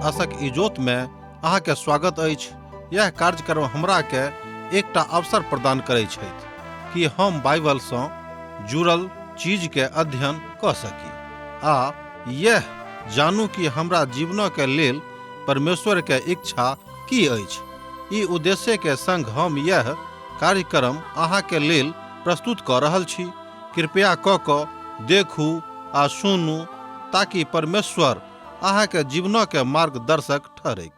आशक इजोत में अहाँ के स्वागत अछि। यह कार्यक्रम हमरा के एकटा अवसर प्रदान करैत छथि कि हम बाइबल सँ जुड़ल चीज के अध्ययन क सकी आ यह जानू कि हमरा जीवन के लेल परमेश्वर के इच्छा की अछि। ई उद्देश्य के संग हम यह कार्यक्रम अहाँ के लेल प्रस्तुत क रहल छी। कृपया क देखू आ सुनू ताकि परमेश्वर अहाँ के जीवन के मार्गदर्शक ठहरे।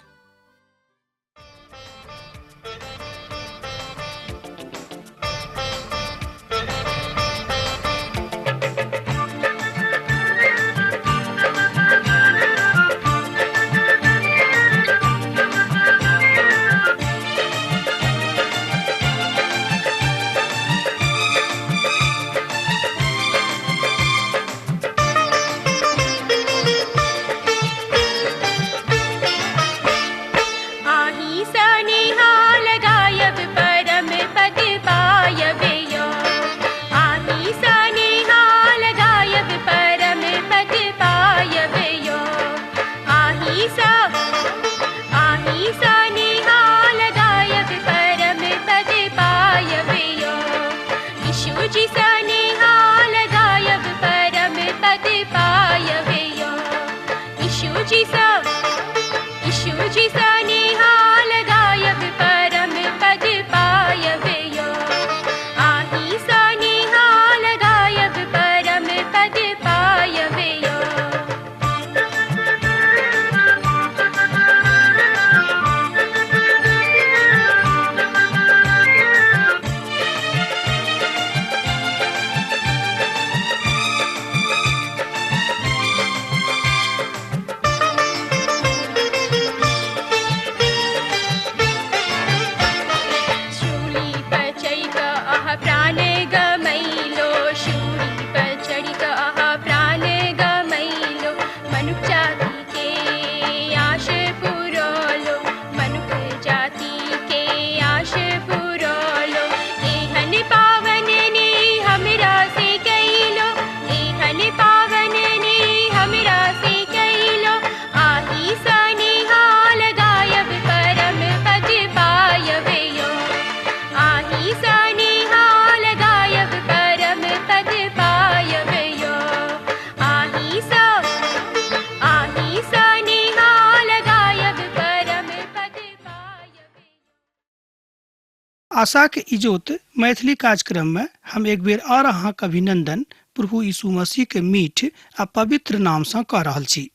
आशा के इजोत मैथिली कार्यक्रम में हम एक बेर और अहाँ के अभिनंदन प्रभु यीशु मसीह के मीठ आ पवित्र नाम से कह रहल छी।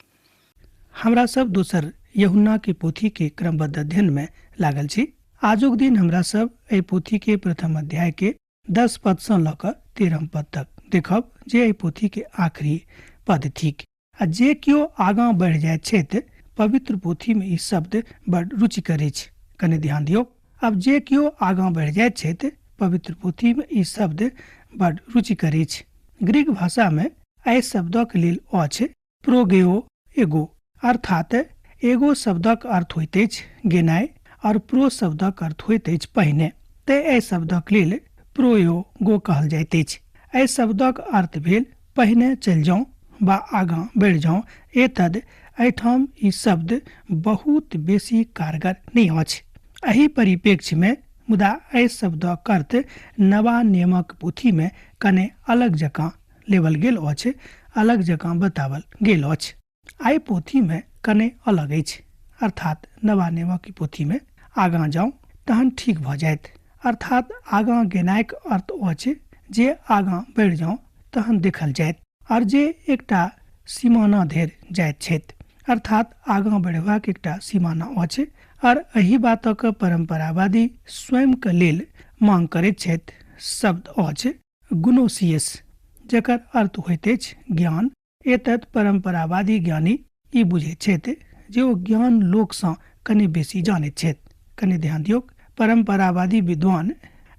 हमरा सब दोसर यूहन्ना के पोथी के क्रमबद्ध अध्ययन में लागल छी। आजुक दिन हमरा सब एहि पोथी के प्रथम अध्याय के 10 पद से ल क 13 पद तक देखब जे एहि पोथी के आखिरी पद थिक। आ जे कियो आगां बढ़ जाय छथि पवित्र पोथी में ई शब्द बड़ रुचिकर अछि। कने ध्यान दियौ। अब जे कियो आगां बढ़ जाय छथि पवित्र पोथी में ई शब्द बड़ रुचिकर अछि। ग्रीक भाषा में एहि शब्दक लेल अछि प्रोगेओ एगो, अर्थात एगो शब्दक अर्थ होइत अछि गेनाय और प्रो शब्दक अर्थ होइत अछि पहिने। ते एहि शब्दक लेल प्रोयो गो कहल जाइत अछि। एहि शब्दक अर्थ भेल पहिने चल जाऊं बा आगां बढ़ जाऊं। एतद एहिठाम ई शब्द बहुत बेसी कारगर नहीं अछि। एहि परिप्रेक्ष्य में मुदा एहि शब्दक अर्थ नवा नियमक पोथी में कने अलग जकां लेवल गेल अछि, अलग जकां बतावल गेल अछि। एहि पोथी में कने अलग अछि, अर्थात नवा नियमक पोथी में आगां जाऊं तहन ठीक भ जायत, अर्थात आगां गेनायक अर्थ अछि जे आगां बढ़ जाऊं तहन देखल जायत और जे एकटा सीमाना धरि जायत छथि, अर्थात आगां बढ़बाक एकटा सीमाना अछि। और एही बातक परंपरावादी स्वयं के लेल मांग करैत छथि। शब्द अछि गुनोसियस, जकर अर्थ होइत अछि ज्ञान। एतत परंपरावादी ज्ञानी ई बुझैत छथि जे ओ ज्ञान लोक सँ कने बेसी जानैत छथि। कने ध्यान दियौ। परंपरावादी विद्वान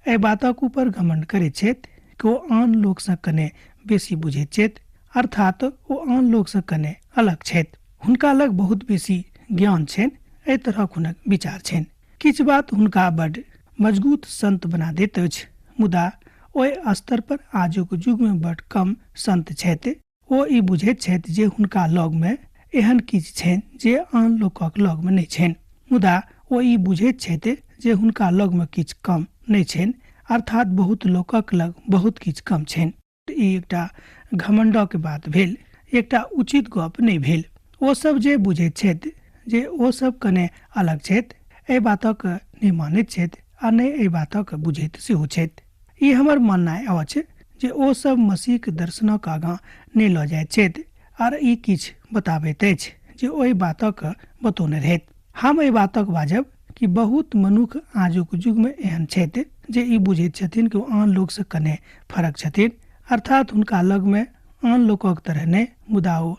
एहि बातक ऊपर घमंड करैत छथि कि ओ आन लोक सँ कने बेसी बुझैत छथि, अर्थात ओ आन लोक सँ कने अलग छथि। हुनका लग बहुत बेसी ज्ञान छनि। एहि तरहक हुनक विचार छनि। किछु बात हुनका बड़ मजबूत संत बना दैत अछि, मुदा ओहि स्तर पर आजुक युग में बड़ कम संत छथि। ओ ई बुझैत छथि जे हुनका लग में एहन किछु छनि जे आन लोकक लगमे नहि छनि, मुदा ओ ई बुझैत छथि जे हुनका लगमे किछु कम नहि छनि, अर्थात बहुत लोकक लग बहुत किछु कम छनि। ई एकटा घमंडक बात भेल, एकटा उचित गप नहि भेल। ओ सब जे बुझैत छथि जे ओ सब कने अलग छथि, एहि बातक नहि मानैत छथि आ नहि एहि बातक बुझैत सेहो छथि। ई हमर माननाइ अछि जे ओ सब मसीहक दर्शनक आगाँ नहि लऽ जाइत छथि आर ई किछु बताबैत अछि जे ओहि बातक बतौने रहैत। हम एहि बातक बाजब कि बहुत मनुख आजुक युगमे एहन छथि जे ई बुझैत छथिन कि ओ आन लोकसँ कने फरक छथिन, अर्थात हुनका लगमे आन लोकक तरह नहि, मुदा ओ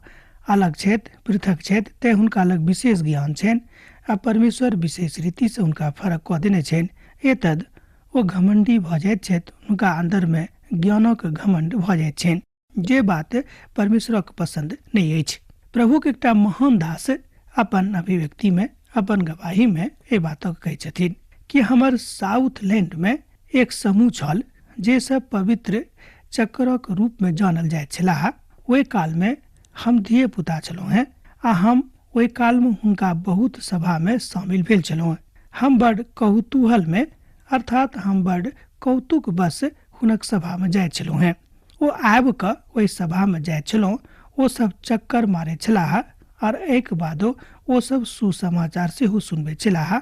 अलग छथि, पृथक छथि, तैँ हुनका लग विशेष ज्ञान छनि आ परमेश्वर विशेष रीतिसँ हुनका फरक कऽ देने छनि। एतद ओ घमंडी भऽ जाइत छथि, हुनका अन्दरमे ज्ञानक घमंड भऽ जाइत छनि, जे बात परमेश्वरक पसंद नहि अछि। प्रभुक एकटा महान दास अपन अभिव्यक्तिमे, अपन गवाहीमे एहि बातक कहै छथिन कि हमर साउथलैंडमे एक समूह छल जे सब पवित्र चक्रक रूपमे जानल जाइत छलाह। ओहि कालमे हम धिये पुता छलहुँ हेँ आ हम ओहि कालमे हुनका बहुत सभामे शामिल भेल छलहुँ। हम बड़ कौतूहलमे, अर्थात हम बड़ कौतुक बस हुनक सभामे जाइत छलहुँ हेँ। ओ आबि कऽ ओहि सभामे जाइत छलहुँ, ओ सब चक्कर मारै छलाह आर एहिके बादो ओ सब सुसमाचार सेहो सुनबै छलाह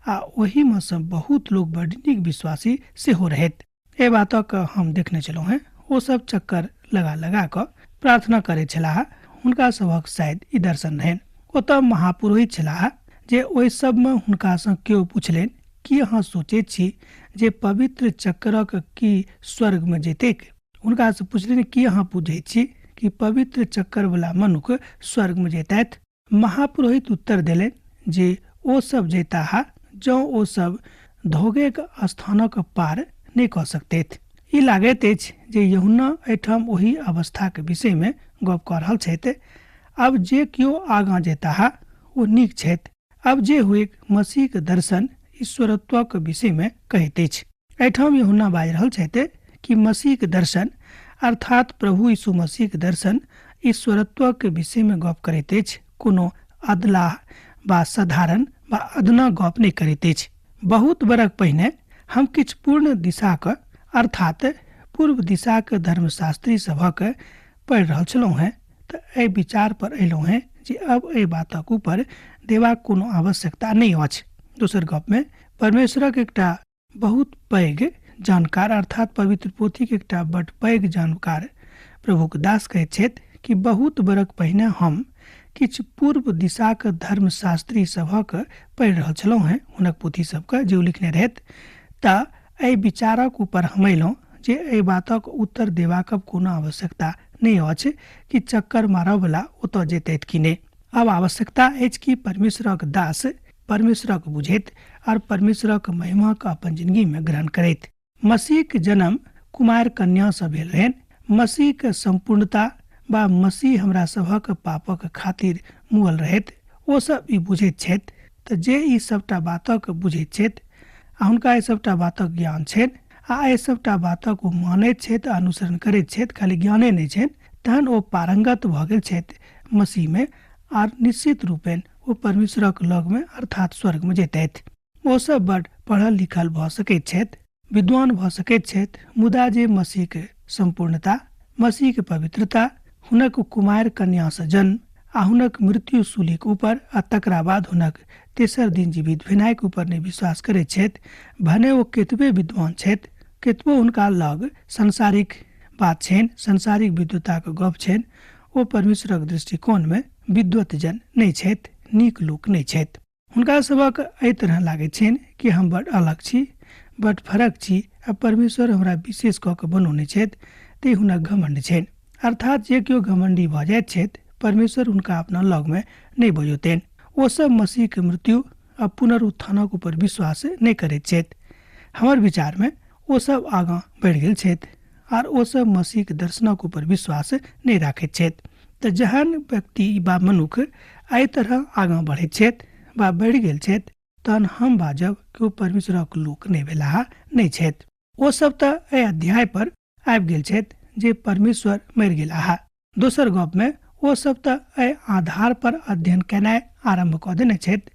आ ओहिमे सँ बहुत लोग बड़ नीक विश्वासी सेहो रहैत। एहि बातक हम देखने छलहुँ हेँ। ओ सब चक्कर लगा लगा कऽ प्रार्थना करै छलाह। हुनका सभक शायद ई दर्शन रहनि। ओतऽ महापुरोहित छलाह जे ओहि सबमे हुनकासँ केओ पुछलनि कि अहाँ सोचैत छी जे पवित्र चक्रक की स्वर्गमे जेतैक? हुनकासँ पुछलनि कि अहाँ बुझैत छी कि पवित्र चक्करवला मनुख स्वर्गमे जेतैथ? महापुरोहित उत्तर देलनि जे ओ सब जैताह जँ ओ सब धोगेक स्थानक पार नहि कऽ सकतैथ। ई लागैत अछि जे यूहन्ना एहिठाम ओहि अवस्थाक विषयमे गप कऽ रहल छथि। अब जे केओ आगाँ जेताह ओ नीक छथि। अब जे हुए मसीहक दर्शन ईश्वरत्वक विषयमे कहैत अछि। एहिठाम यूहन्ना बाजि रहल छथि कि मसीहक दर्शन अर्थात प्रभु यीशु मसीहक दर्शन ईश्वरत्वक विषयमे गप करैत अछि, कोनो अधलाह वा साधारण वा अदना गप नहि करैत अछि। बहुत बरख पहिने हम किछु पूर्ण दिशाक अर्थात पूर्व दिशाक धर्मशास्त्री सभक पढ़ि रहल छलहुँ हेँ, तऽ एहि विचार पर अयलहुँ हेँ जे अब एहि बातक ऊपर देबाक कोनो आवश्यकता नहि अछि। दोसर गपमे परमेश्वरक एकटा बहुत पैघ जानकार अर्थात पवित्र पोथीक एकटा बड़ पैघ जानकार प्रभुक दास कहैत छथि कि बहुत बरख पहिने हम किछु पूर्व दिशाक धर्मशास्त्री सभक पढ़ि रहल छलहुँ हेँ, हुनक पोथी सबके जे लिखने रहैत। तऽ एहि विचारक ऊपर हम अयलहुँ जे एहि बातक उत्तर देबाक कोनो आवश्यकता नहि अछि कि चक्कर मारयवला ओतऽ जेतैथ कि नहि। अब आवश्यकता अछि कि परमेश्वरक दास परमेश्वरक बुझैत और परमेश्वरक महिमाक अपन जिंदगीमे ग्रहण करैत। मसीहक जन्म कुमार कन्यासँ भेल रहनि। मसीहक संपूर्णता बा मसीह हमरा सभक पापक खातिर मुअल रहैत। ओ सब ई बुझैत छथि। तऽ जे ई सबटा बातक बुझैत छथि आ हुनका एहि सबटा बातक ज्ञान छनि आ एहि सबटा बातक ओ मानैत छथि, अनुसरण करैत छथि, खाली ज्ञाने नहि छनि, तहन ओ पारंगत भऽ गेल छथि मसीहमे आर निश्चित रूपेण ओ परमेश्वरक लगमे अर्थात स्वर्गमे जेतैथ। ओ सब बड़ पढ़ल लिखल भऽ सकैत छथि, विद्वान भऽ सकैत छथि, मुदा जे मसीहक संपूर्णता, मसीहक पवित्रता, हुनक कुमार कन्यासँ जन्म आ हुनक मृत्यु सूलीक ऊपर आ तकरा बाद हुनक तेसर दिन जीवित भेनाइक ऊपर नहि विश्वास करैत छथि, भने ओ कतबे विद्वान छथि, कतबो हुनका लग संसारिक बात छनि, संसारिक विद्वताक गप छनि, ओ परमेश्वरक दृष्टिकोणमे विद्वत जन नहि छथि, नीक लोक नहि छथि। हुनका सभक एहि तरह लागैत छनि कि हम बड़ अलग छी, बड़ फरक छी आ परमेश्वर हमरा विशेष कऽ कऽ बनौने छथि, ते हुनक घमंड छनि। अर्थात जे केओ घमंडी भऽ जाइत छथि, परमेश्वर हुनका अपना लगमे नहि बजौतनि। ओ सब मसीहक मृत्यु आ पुनरुत्थानक ऊपर विश्वास नहि करैत छथि। हमर विचारमे ओ सब आगाँ बढ़ि गेल छथि आर ओ सब मसीहक दर्शनक ऊपर विश्वास नहि राखैत छथि। तऽ जहन व्यक्ति बा मनुख एहि तरह आगाँ बढ़ैत छथि बा बढ़ि गेल छथि, तहन हम बाजब कि ओ परमेश्वरक लोक नहि भेलाह नहि छथि। ओ सब तऽ एहि अध्याय पर आबि गेल छथि जे परमेश्वर मरि गेलाह। दोसर गपमे ओ सब तऽ एहि आधार पर अध्ययन केनाइ आरंभ कऽ देने छथि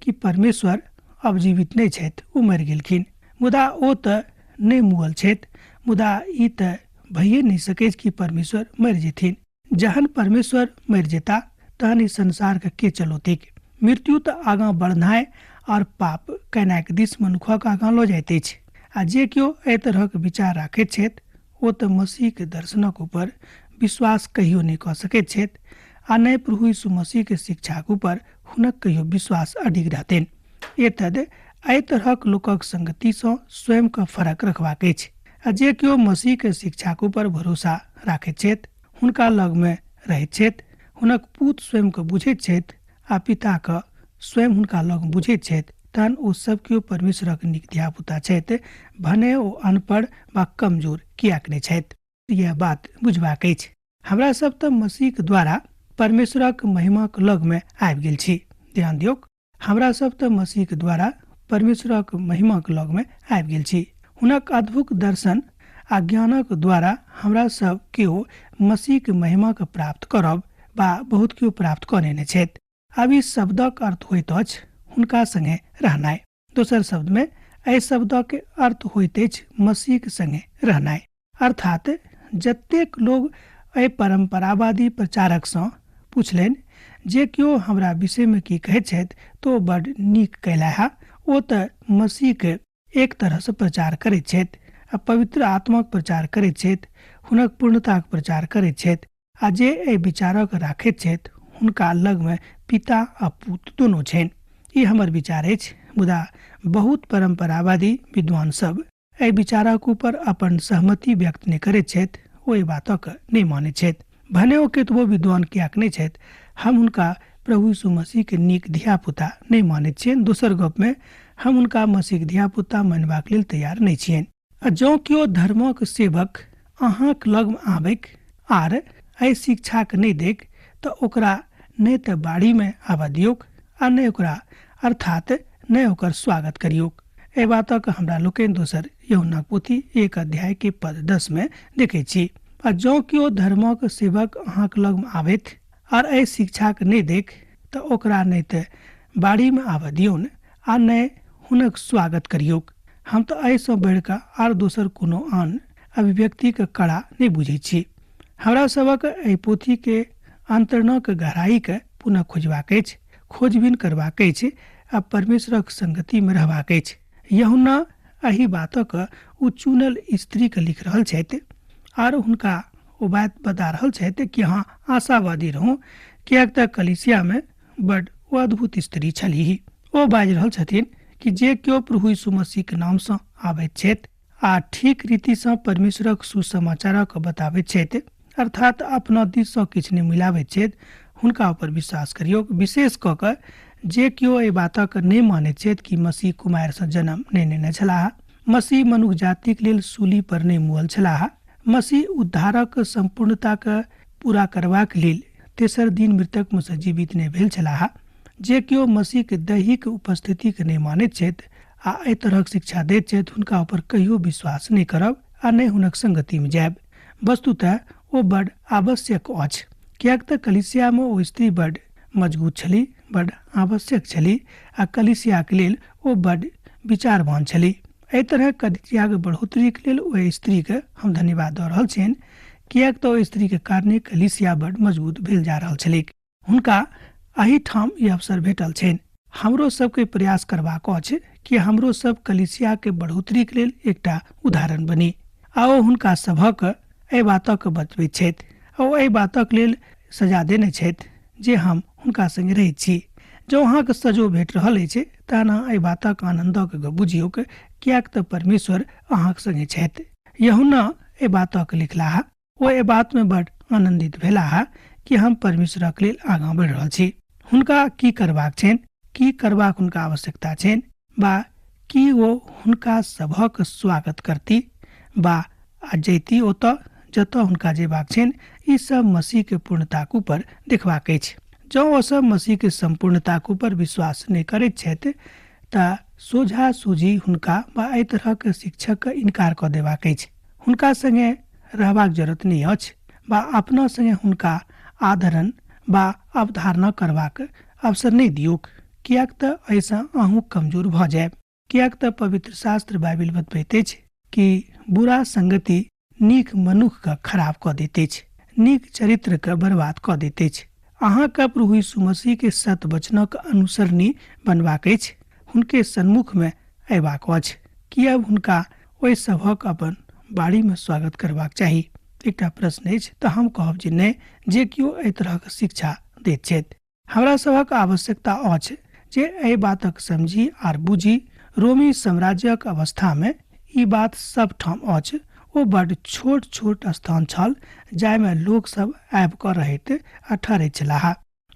कि परमेश्वर अब जीवित नहि छथि, ओ मरि गेलखिन। मुदा ओ तऽ नहि मुअल छथि, मुदा ई तऽ भइए नहि सकै कि परमेश्वर मरि जेथिन। जहन परमेश्वर मरि जेता तहन ई संसार के चलौतिक। मृत्यु तऽ आगाँ बढ़नाइ और पाप केनाइक दिस मनुखक आगाँ लऽ जाइत अछि। आ जे केओ एहि तरहक विचार राखैत छथि ओ तऽ मसीह के दर्शनक ऊपर विश्वास कहियो नहि कऽ सकैत छथि आ नहि प्रभु यीशु मसीह के शिक्षाक ऊपर हुनक कहियो विश्वास अडिग रहतनि। एतद एहि तरहक लोकक संगति सँ स्वयं के फरक रखबाक अछि। आ जे केओ मसीह के शिक्षाक ऊपर भरोसा राखैत छथि, हुनका लग में रहैत छथि, हुनक पूत स्वयं के बुझैत छथि आ पिता के स्वयं हुनका लग बुझैत छथि, तहन ओ सब केओ परमेश्वरक नीक धिया पुता छथि, भने ओ अनपढ़ वा कमजोर कियाक नहि छथि। यह बात बुझबाक अछि। हमरा सब तऽ मसीह के द्वारा परमेश्वरक महिमाक लग में आबि गेल छी। ध्यान दियौ, हमरा सब तऽ मसीह के द्वारा परमेश्वरक महिमाक लग में आबि गेल छी। हुनक अद्भुत दर्शन आ ज्ञानक द्वारा हमरा सब केओ मसीह के महिमा के प्राप्त करब वा बहुत केओ प्राप्त कऽ लेने छथि। आब ई शब्दक अर्थ होइत अछि हुनका संगे रहनाइ। दोसर शब्द में एहि शब्दक अर्थ होइत अछि मसीह के संगे रहनाइ। अर्थात जतेक लोग एहि परंपरावादी प्रचारक सँ पूछलनि जे केओ हमरा विषय में की कहैत छथि तो बड़ नीक कयलाह। ओ तऽ मसीह के एक तरह से प्रचार करैत छथि आ पवित्र आत्माक प्रचार करैत छथि, हुनक पूर्णताक प्रचार करैत छथि आ जे एहि विचारक राखैत छथि हुनका लग में पिता आ पुत्र दुनू छनि। ई हमर विचार अछि। मुदा बहुत परंपरावादी विद्वान सब एहि विचारक ऊपर अपन सहमति व्यक्त नहि करैत छथि, ओहि बातक नहि मानैत छथि। भने ओ केतबो विद्वान कियाक नहि छथि, हम हुनका प्रभु यीशु मसीह के नीक धिया पुता नहि मानैत छियनि। दोसर गप में हम हुनका मसीह के धिया पुता मानबाक लेल तैयार नहि छियनि। आ जँ केओ धर्मक सेवक अहाँक लग आबैक आर एहि शिक्षा के नहीं देख तऽ ओकरा नहीं तऽ बाड़ी में आबा दियोक आ नहीं ओकरा अर्थात नहीं ओकर स्वागत करियोक। एहि बातक हमरा लोकनि दोसर यूहन्ना पोथी 1 अध्याय के पद 10 में देखे छी। आ जँ केओ धर्मक सेवक अहाँक लग आबैत आर एहि शिक्षा के नहीं देख तऽ ओकरा नहीं तऽ बाड़ी में आबा दियौन आ नहीं हुनक स्वागत करियोक। हम तऽ एहि सँ बढ़ि कऽ आर दोसर कोनो आन अभिव्यक्ति के कड़ा नहीं बुझै छी। हमरा सबक एहि पोथी के अंतरणक गहराई के पुनः खोजबाक अछि, खोजबीन करबाक अछि आ परमेश्वरक संगति में रहबाक अछि। यूहन्ना एहि बातक ओ चुनल स्त्री के लिख रहल छथि आर हुनका ओ बात बता रहल छथि कि अहाँ आशावादी रहू, कियाक तऽ कलीसिया में बड़ ओ अद्भुत स्त्री छलीह। ओ बाजि रहल छथिन कि जे केओ प्रभु यीशु मसीह के नाम सँ आबैत छथि आ ठीक रीति सँ परमेश्वरक सुसमाचारक बताबैत छथि, अर्थात अपना दिस सँ किछु नहि मिलाबैत छथि, हुनका ऊपर विश्वास करियौ। विशेष कऽ कऽ जे केओ एहि बातक नहि मानैत छथि कि मसीह कुमारि सँ जन्म नहि लेने छलाह, मसीह मनुष्य जातिक लेल सूली पर नहि मुअल छलाह, मसीह उद्धारक संपूर्णता के पूरा करबाक लेल तेसर दिन मृतक में सँ जीवित नहि भेल छलाह, जे केओ मसीह के दैहिक उपस्थिति के नहि मानैत छथि आ एहि तरहक शिक्षा दैत छथि, हुनका ऊपर कहियो विश्वास नहीं करब आ नहीं हुनक संगति में जायब। वस्तुतः ओ बड़ आवश्यक अछि, कियाक तऽ कलीसिया में ओ स्त्री बड़ मजबूत छली, बड़ आवश्यक छली आ कलीसिया के लेल ओ बड़ विचारवान छली। एहि तरह कलीसिया के बढ़ोतरी के लेल ओ स्त्री के हम धन्यवाद दऽ रहल छियनि, कियाक तऽ ओ स्त्री के कारणे कलीसिया बड़ मजबूत भेल जा रहल छलीक। हुनका एही ठाम ई अवसर भेटल छनि। हमरो सबके प्रयास करबाक अछि कि हमरो सब कलीसिया के बढ़ोतरी के लेल एकटा उदाहरण बनी। आओ हुनका सभक एहि बातक बतबैत छथि आ ओ एहि बातक लेल सजा देने छथि जे हम हुनका संगे रहैत छी। जँ अहाँके सजो भेट रहल अछि तहन अहाँ एहि बातक आनंदक बुझियौ, कियाक तऽ परमेश्वर अहाँक संगे छथि। यूहन्ना एहि बातक लिखलाह, ओ एहि बात में बड़ आनंदित भेलाह कि हम परमेश्वरक लेल आगाँ बढ़ि रहल छी। हुनका की करबाक छनि, की करबाक हुनका आवश्यकता छनि, बा की ओ हुनका सभक स्वागत करती बा जैती ओतऽ जतऽ हुनका जेबाक छनि। ई सब मसीह के पूर्णताक ऊपर देखबाक अछि। जँ ओ सब मसीह के संपूर्णताक ऊपर विश्वास नहि करैत छथि तऽ सोझा सोझी हुनका बा एहि तरहक शिक्षक के इनकार कऽ देबाक अछि। हुनका संगे रहबाक जरूरत नहि अछि बा अपना संगे हुनका आदरण बा अवधारणा करबाक अवसर नहीं दियोक, कियाक त ऐसा अहूँ कमजोर भ जाए। कियाक त पवित्र शास्त्र बाइबिल बतबैत अछि कि बुरा संगति नीक मनुख का खराब क दैत अछि, नीक चरित्र का बर्बाद क दैत अछि। अहाँके प्रभु यीशु मसीह के सत वचनक अनुसरणी बनबाक अछि, हुनके सन्मुख में अयबाक अछि कि अब हुनका ओहि सभक अपन बाड़ी में स्वागत करबाक चाही। एकटा प्रश्न अछि तऽ हम कहब जे नहि, जे केओ एहि तरहक शिक्षा दैत छथि। हमरा सभक आवश्यकता अछि जे एहि बातक समझी आर बुझी। रोमी साम्राज्यक अवस्था में ई बात सब ठाम अछि। ओ बड़ छोट छोट स्थान छल जाहिमे लोक सब आबि कऽ रहैत आ ठहरैत छलाह,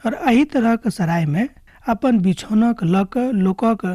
और एहि तरहक सराय में अपन बिछौनक लऽ कऽ लोकक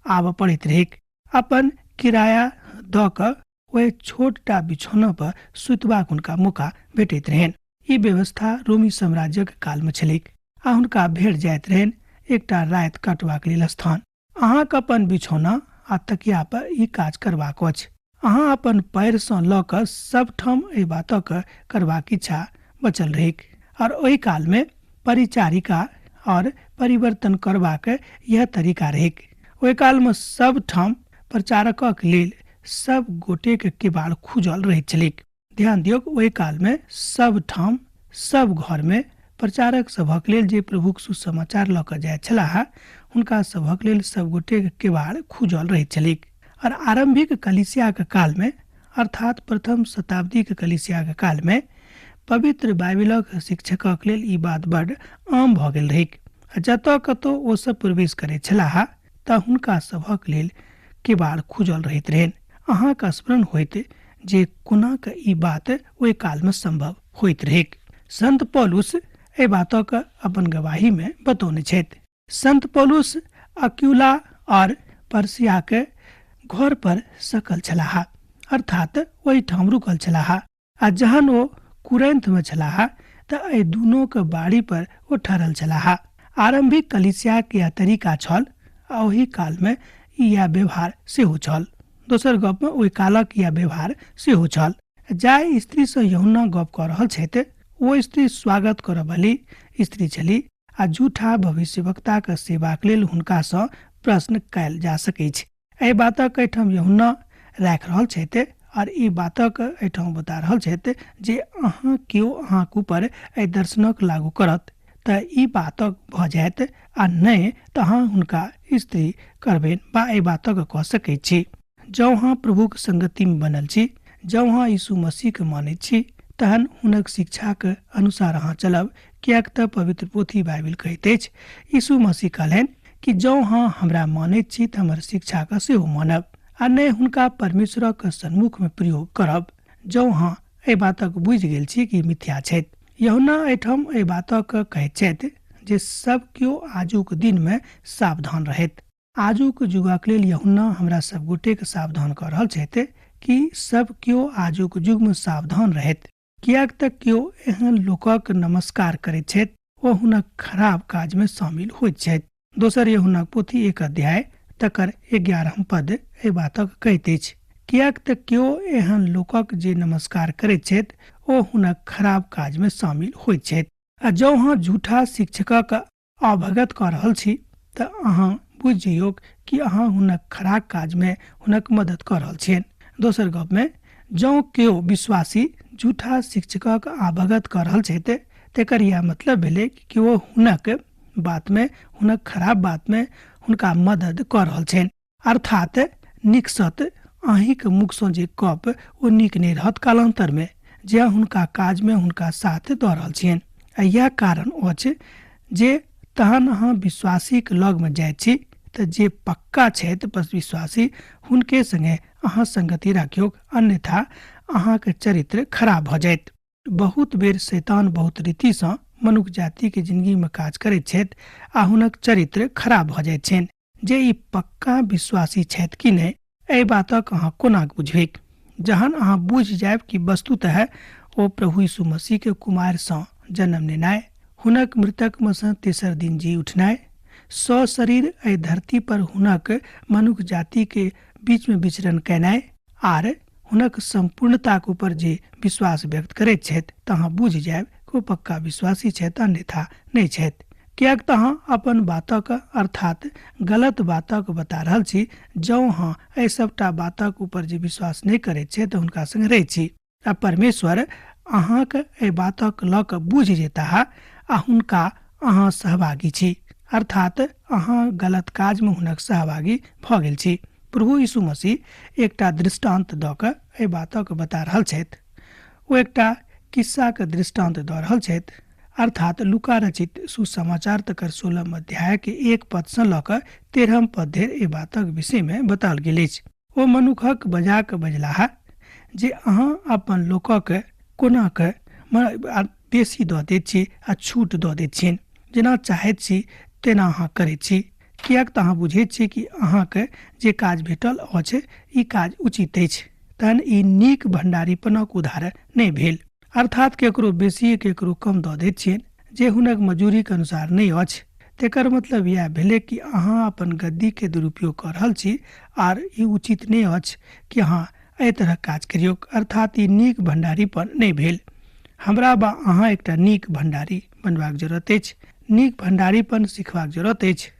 आब पड़ैत रहैक। अपन किराया दऽ कऽ ओहि छोटटा बिछौना पर सुतबाक हुनका मौका भेटैत रहनि। ई व्यवस्था रोमी साम्राज्यक काल में छलैक आ हुनका भेट जाइत रहनि एकटा राति कटबाक लेल स्थान। अहाँक अपन बिछौना आ तकिया पर ई काज करबाक अछि। अहाँ अपन पैर सँ लऽ कऽ सब ठाम एहि बातक करबाक इच्छा बचल रहैक, और ओहि काल में परिचारिका और परिवर्तन करबाक यह तरीका रहैक। ओहि काल में सब ठाम प्रचारकक लेल सब गोटे के केबाड़ खुजल रहैत छलैक। ध्यान दियौ, ओहि काल में सब ठाम सब घर में प्रचारक सभक लेल जे प्रभुक सुसमाचार लऽ कऽ जाइत छलाह, हुनका सभक लेल सब गोटे के केबाड़ खुजल रहैत छलैक। और आरंभिक कलीसिया के काल में, अर्थात प्रथम शताब्दी के कलीसिया के काल में, पवित्र बाइबिलक शिक्षकक लेल ई बात बड़ आम भऽ गेल रहैक। जतऽ कतौ ओ सब प्रवेश करैत छलाह तऽ हुनका सभक लेल केबाड़ खुजल रहैत रहनि। अहाँके स्मरण होइत जे कोना के ई बात ओहि काल में संभव होइत रहैक। संत पौलुस एहि बातक अपन गवाही में बतौने छथि। संत पौलुस अक्विला और पर्सिया के घर पर सकल छलाह, अर्थात ओहि ठाम रुकल छलाह। आ जहन ओ कुरिन्थ में छलाह तऽ एहि दुनू के बाड़ी पर ओ ठहरल छलाह। आरंभिक कलीसिया के यह तरीका छल आ ओहि काल में यह व्यवहार सेहो छल। दोसर गप में ओहि कालक यह व्यवहार सेहो छल। जाहि स्त्री से यूहन्ना गप कऽ रहल छथि ओ स्त्री स्वागत करऽ वाली स्त्री छली, आ झूठा भविष्यवक्ता के सेवाक लेल हुनका सँ प्रश्न कयल जा सकैत छै। एहि बातक एहिठाम यूहन्ना राखि रहल छथि और ई बातक एहिठाम बता रहल छथि जे अहाँ केओ अहाँक ऊपर एहि दर्शनक लागू करत तऽ ई बातक भऽ जायत, आ नहि तऽ अहाँ हुनका स्त्री करबनि बा एहि बातक कऽ सकैत छी। जँ अहाँ प्रभुक संगति में बनल छी, जँ अहाँ यीशु मसीह के मानैत छी, तहन हुनक शिक्षा के अनुसार अहाँ चलब। कियाक तऽ पवित्र पोथी बाइबिल कहैत अछि, यीशु मसीह कहलनि कि जँ अहाँ हमरा मानैत छी तऽ हमर शिक्षा के सेहो मानब, आ नहि हुनका परमेश्वरक सन्मुख में प्रयोग करब। जँ अहाँ एहि बातक बुझि गेल छी कि मिथ्या छथि। यूहन्ना एहिठाम एहि बातक कहैत छथि जे सब केओ आजुक दिन में सावधान रहैत। आजुक युगक लेल यूहन्ना हमरा सब गोटे के सावधान कऽ रहल छथि कि सब केओ आजुक युग में सावधान रहैत। कियाक तऽ केओ एहन लोकक नमस्कार करैत छथि ओ हुनक खराब काज में शामिल होइत छथि। दोसर यूहन्ना पोथी 1 अध्याय तकर 11 पद एहि बातक कहैत अछि, कियाक तऽ केओ एहन लोकक जे नमस्कार करैत छथि ओ हुनक खराब काज में शामिल होइत छथि। आ जँ अहाँ झूठा शिक्षकक अवगत कऽ रहल छी तऽ अहाँ बुझि जइयौ कि अहाँ हुनक खराब काज में हुनक मदद कऽ रहल छियनि। दोसर गप में, जँ केओ विश्वासी झूठा शिक्षकक अवगत कऽ रहल छथि तेकर यह मतलब भेलै कि वो हुनक बात में, हुनक खराब बात में हुनका मदद कऽ रहल छनि। अर्थात निकसत अहींके मुख सँ जे गप ओ नीक नहि रहत कालांतर में, जे हुनका काज में हुनका साथ दऽ रहल छियनि। आ यह कारण अछि जे तहन अहाँ विश्वासी के लग में जाइत छी तऽ जे पक्का छथि बस विश्वासी हुनके संगे अहाँ संगति राखियौ, अन्यथा अहाँके चरित्र खराब भऽ जायत। बहुत बेर शैतान बहुत रीति सँ मनुष्य जाति के जिंदगी में काज करैत छथि आ हुनक चरित्र खराब भऽ जाइत छनि। जे ई पक्का विश्वासी छथि कि नहि, एहि बातक अहाँ कोना बुझबै? जहन अहाँ बुझि जायब कि वस्तुतः ओ प्रभु यीशु मसीह के कुमार सँ जन्म लेनाय, हुनक मृतक में सँ तेसर दिन जी उठनाय, सशरीर एहि धरती पर हुनक मनुष्य जाति के बीच में विचरण कैनाय, आर हुनक संपूर्णता के ऊपर जे विश्वास व्यक्त करैत छथि तऽ अहाँ बुझि जायब को पक्का विश्वासी छथि अन्यथा नहीं छथि। कियाक तऽ अहाँ अपन बातक अर्थात गलत बातक बता रहल छी। जँ अहाँ एहि सबटा बातक ऊपर जे विश्वास नहीं करैत छै तऽ हुनका संग रहै छी आ परमेश्वर अहाँक एहि बातक लऽ कऽ बुझि जेताह आ हुनका अहाँ सहभागी छी, अर्थात अहाँ गलत काज में हुनक सहभागी भऽ गेल छी। प्रभु यीशु मसीह एकटा दृष्टांत दऽ कऽ एहि बातक बता रहल छथि। ओ एकटा किस्साक दृष्टांत दऽ रहल छथि, अर्थात लुका रचित सुसमाचार तकर 16 अध्याय के 1 पद से लऽ कऽ 13 पद धरि एहि बातक विषय में बताओल गेल अछि। ओ मनुखक बजाक बजलाहा जे अहाँ अपन लोकक कोना के बेसी दऽ दैत छी आ छूट दऽ दैत छी, जेना चाहैत छी तेना अहाँ करैत छी। कियाक तऽ अहाँ बुझैत छी कि अहाँके जे काज भेटल अछि ई काज उचित अछि, तहन ई नीक भंडारीपनक उदाहरण नहि भेल। अर्थात केकरो बेसी केकरो कम दऽ दैत छियनि जे हुनक मजूरी के अनुसार नहीं अछि। तेकर मतलब यह भेलै कि अहाँ अपन गद्दी के दुरुपयोग कर रहल छी आर ई उचित नहीं अछि कि अहाँ एहि तरह काज करियौ, अर्थात ई नीक भंडारीपन नहीं भेल। हमरा बा अहाँ एकटा नीक भंडारी बनबाक जरूरत अछि, नीक भंडारीपन सिखबाक जरूरत अछि,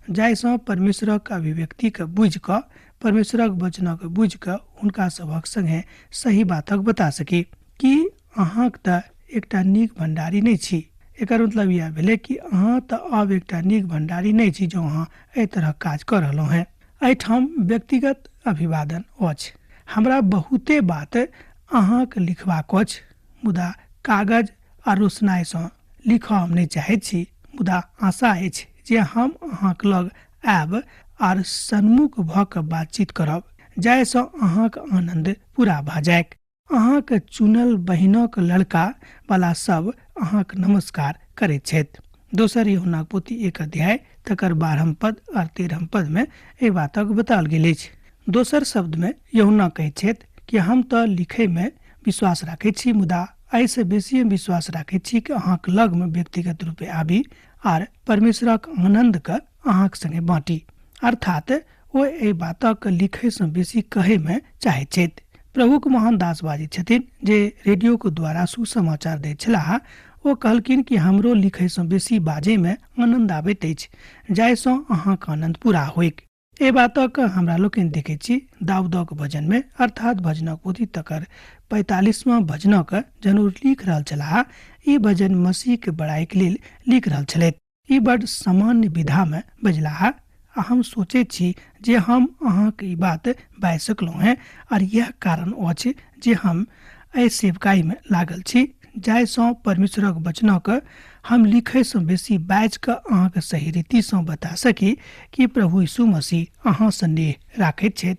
जाहिसँ परमेश्वरक अभिव्यक्ति के बुझि कऽ परमेश्वरक वचनक बुझि कऽ हुनका सभक संगे सही बातक बता सकी कि अहाँक तऽ एकटा नीक भंडारी नहीं छी। एकर मतलब यह भेलै कि अहाँ तऽ अब एकटा नीक भंडारी नहीं छी जो अहाँ एहि तरह काज कर रहलहुँ हैं। एहिठाम व्यक्तिगत अभिवादन अछि। हमरा बहुते बात अहाँक लिखबाक अछि, मुदा कागज आ रोशनाइसँ लिखऽ हम नहीं चाहैत छी। मुदा आशा अछि जे हम अहाँक लग आयब आर सन्मुख भऽ कऽ बातचीत करब, जाहिसँ अहाँक आनंद पूरा भऽ जायक। अहाँक चुनल बहिनक लड़का वाला सब अहाँक नमस्कार करैत छथि। दोसर यूहन्नाक पोथी 1 अध्याय तकर 12 पद और 13 पद में एहि बातक बताओल गेल अछि। दोसर शब्द में यूहन्ना कहैत छथि कि हम तऽ लिखै में विश्वास राखैत छी, मुदा एहिसँ बेसी हम विश्वास राखैत छी कि अहाँक लग में व्यक्तिगत रूपे आबी आर परमेश्वरक आनंद के अहाँक संगे बाँटी, अर्थात ओ एहि बातक लिखै से बेसी कहै में चाहैत छथि। प्रभुक महान दास बाजै छथिन जे रेडियो के द्वारा सुसमाचार दैत छलाह। ओ कहलखिन कि हमरो लिखै से बेसी बाजै में आनंद आबैत अछि, जाहिसँ अहाँक आनंद पूरा होइक। एहि बातक हमरा लोकनि देखैत छी दाऊदक भजन में, अर्थात भजनक पोथी तकर 45वां भजनक जरूर लिख रहल छलाह। ई भजन मसीह के बड़ाई के लेल लिख रहल छलथि। ई बड़ सामान्य विधा में बजलाह। हम सोचैत छी जे हम अहाँक ई बात बाजि सकलहुँ हैं और यह कारण अछि जे हम एहि सेवकाई में लागल छी, जाहिसँ परमेश्वरक वचनक हम लिखै से बेसी बाजि कऽ अहाँके सही रीतिसँ बता सकी कि प्रभु यीशु मसीह अहाँ सँ नेह राखैत छथि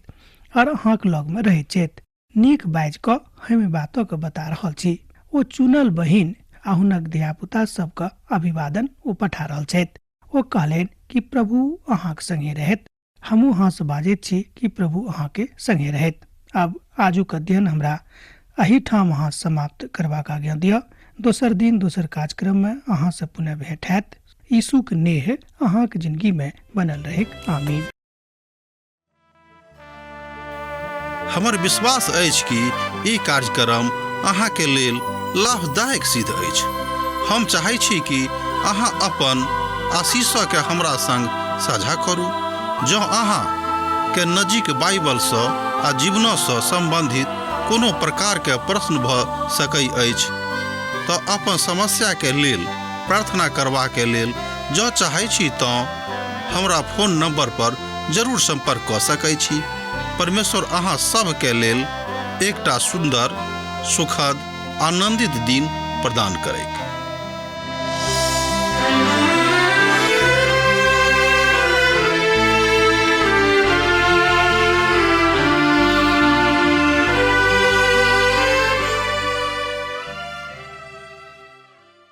और अहाँक लग में रहैत छथि। नीक बाजि कऽ हम बातक बता रहल छी। ओ चुनल बहिन आ हुनक धियापुता सबके अभिवादन ओ पठा रहल छथि। ओ कहलनि कि प्रभु अहाँक संगे रहैत। हमहूँ अहाँ से बाजैत छी कि प्रभु अहाँके संगे रहैत। अब आजुक अध्ययन हमरा एहिठाम अहाँ समाप्त करबाक आज्ञा दिअ। दोसर दिन दोसर कार्यक्रम में अहाँ से पुनः भेंट हैत। यीशुक नेह अहाँक जिंदगी में बनल रहैक। आमीन। हमर विश्वास अछि कि ई कार्यक्रम अहाँके लेल लाभदायक सिद्ध अछि। हम चाहै छी कि अहाँ अपन आशीषके हमरा संग साझा करू। जँ अहाँ के नजीक बाइबल सँ आ जीवनसँ संबंधित कोनो प्रकार के प्रश्न भऽ सकै अछि तऽ अपन समस्या के लेल प्रार्थना करबा के लेल जँ चाहै छी तऽ हमरा फोन नंबर पर जरूर संपर्क कऽ सकै छी। परमेश्वर अहाँ सब के लेल एकटा सुंदर, सुखद, आनंदित दिन प्रदान करैक।